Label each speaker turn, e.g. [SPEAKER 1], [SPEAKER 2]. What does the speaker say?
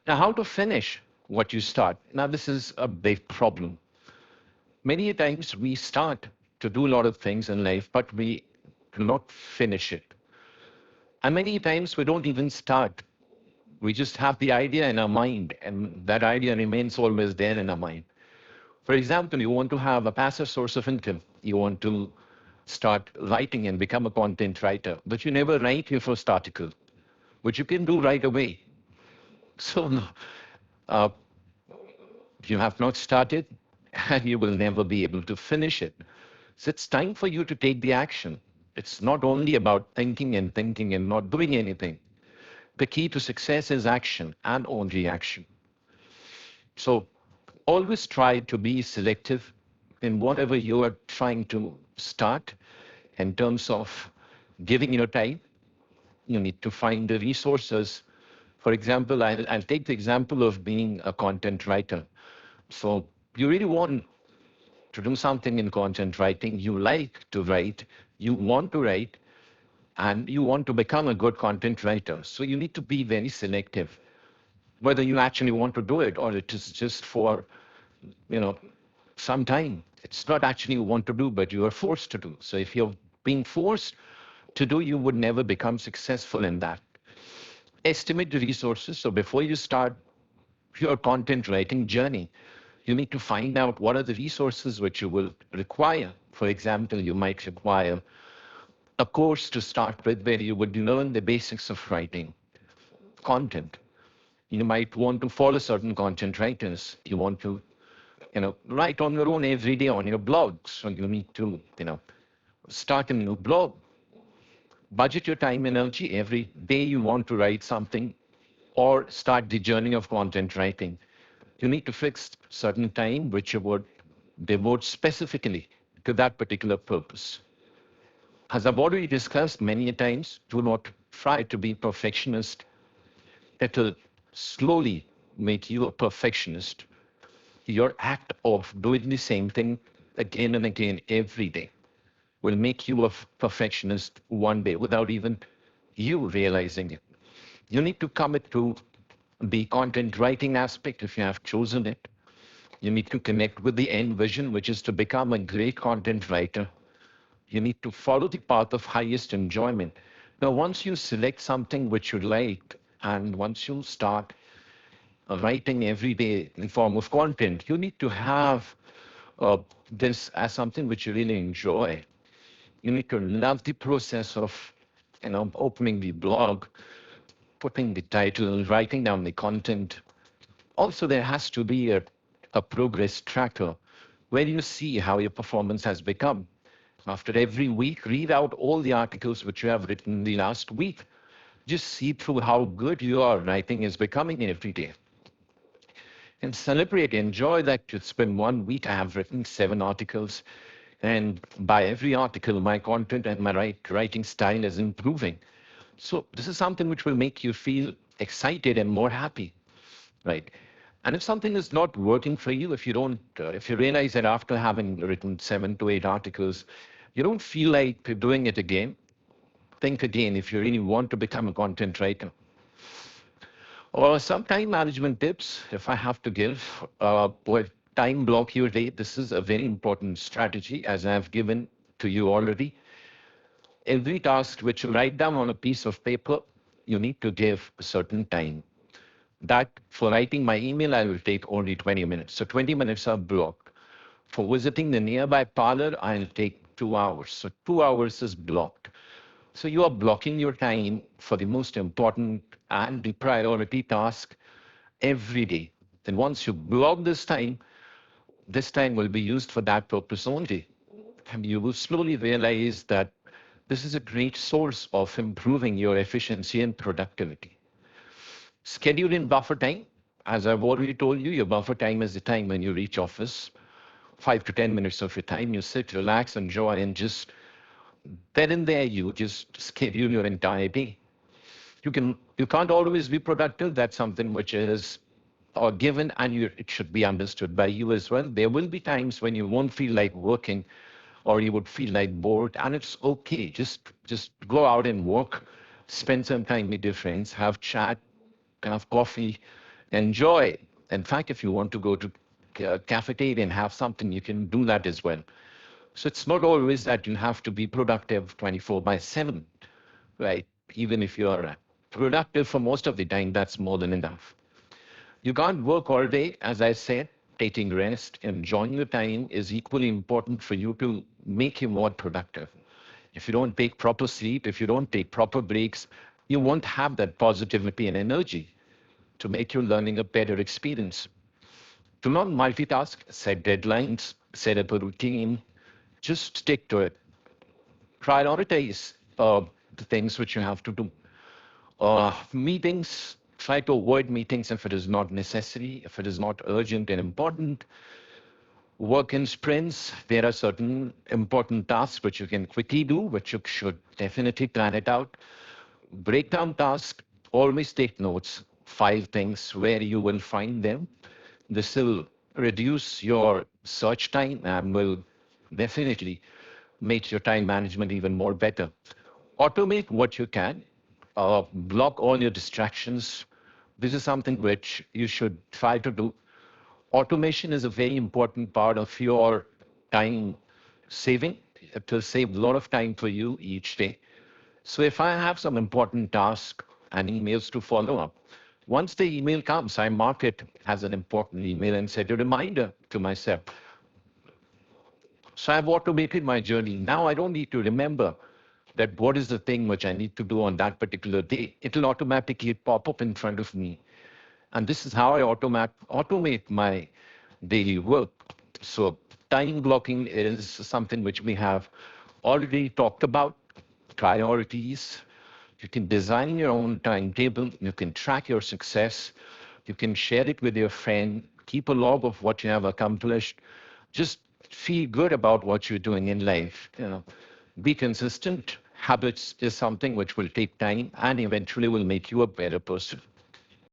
[SPEAKER 1] Now, how to finish what you start? Now, this is a big problem. Many times we start to do a lot of things in life, but we do not finish it. And many times we don't even start. We just have the idea in our mind, and that idea remains always there in our mind. For example, you want to have a passive source of income. You want to start writing and become a content writer, but you never write your first article, which you can do right away. So uh, you have not started, and you will never be able to finish it. So it's time for you to take the action. It's not only about thinking and not doing anything. The key to success is action and only action. So always try to be selective in whatever you are trying to start in terms of giving your time. You need to find the resources. For example, I'll take the example of being a content writer. So you really want to do something in content writing, you like to write, you want to write, and you want to become a good content writer. So you need to be very selective, whether you actually want to do it or it is just for, you know, some time. It's not actually you want to do, but you are forced to do. So if you're being forced to do, you would never become successful in that. Estimate the resources. So before you start your content writing journey, you need to find out what are the resources which you will require. For example, you might require a course to start with where you would learn the basics of writing content. You might want to follow certain content writers. You want to, write on your own every day on your blog. So you need to, start a new blog. Budget your time, energy. Every day you want to write something or start the journey of content writing. You need to fix certain time which you would devote specifically to that particular purpose. As I've already discussed many times, do not try to be perfectionist. That will slowly make you a perfectionist. Your act of doing the same thing again and again every day will make you a perfectionist one day without even you realizing it. You need to commit to the content writing aspect if you have chosen it. You need to connect with the end vision, which is to become a great content writer. You need to follow the path of highest enjoyment. Now, once you select something which you like, and once you start writing every day in form of content, you need to have uh, this as something which you really enjoy. You need to love the process of, opening the blog, putting the title, writing down the content. Also, there has to be a progress tracker where you see how your performance has become. After every week, read out all the articles which you have written in the last week. Just see through how good your writing is becoming every day. And celebrate, enjoy that it's been 1 week. I have written 7 articles. And by every article, my content and my writing style is improving. So this is something which will make you feel excited and more happy, right? And if something is not working for you, if you don't, if you realize that after having written 7 to 8 articles, you don't feel like doing it again, think again if you really want to become a content writer. Or some time management tips, if I have to give, well, time block your day. This is a very important strategy, as I've given to you already. Every task which you write down on a piece of paper, you need to give a certain time. That for writing my email, I will take only 20 minutes. So 20 minutes are blocked. For visiting the nearby parlor, I'll take 2 hours. So 2 hours is blocked. So you are blocking your time for the most important and the priority task every day. Then once you block this time will be used for that purpose only. And you will slowly realize that this is a great source of improving your efficiency and productivity. Schedule in buffer time. As I've already told you, your buffer time is the time when you reach office. 5 to 10 minutes of your time, you sit, relax, enjoy, and just then and there you just schedule your entire day. You can't always be productive. That's something which is given, and it should be understood by you as well. There will be times when you won't feel like working, or you would feel like bored, and it's okay. Just go out and work, spend some time with your friends, have chat, have coffee, Enjoy. In fact, if you want to go to a cafeteria and have something, you can do that as well. So it's not always that you have to be productive 24 by 7, right? Even if you're productive for most of the time, that's more than enough. You can't work all day, as I said. Taking rest, enjoying the time is equally important for you to make you more productive. If you don't take proper sleep, if you don't take proper breaks, you won't have that positivity and energy to make your learning a better experience. Do not multitask, set deadlines, set up a routine, just stick to it. Prioritize the things which you have to do. Meetings, try to avoid meetings if it is not necessary, if it is not urgent and important. Work in sprints, there are certain important tasks which you can quickly do, which you should definitely plan it out. Breakdown task, always take notes, 5 things where you will find them. This will reduce your search time and will definitely make your time management even more better. Automate what you can, block all your distractions. This is something which you should try to do. Automation is a very important part of your time saving. It will save a lot of time for you each day. So if I have some important task and emails to follow up, once the email comes, I mark it as an important email and set a reminder to myself. So I've automated my journey. Now I don't need to remember that what is the thing which I need to do on that particular day. It'll automatically pop up in front of me. And this is how I automate my daily work. So time blocking is something which we have already talked about. Priorities. You can design your own timetable. You can track your success. You can share it with your friend. Keep a log of what you have accomplished. Just feel good about what you're doing in life. Be consistent. Habits is something which will take time and eventually will make you a better person.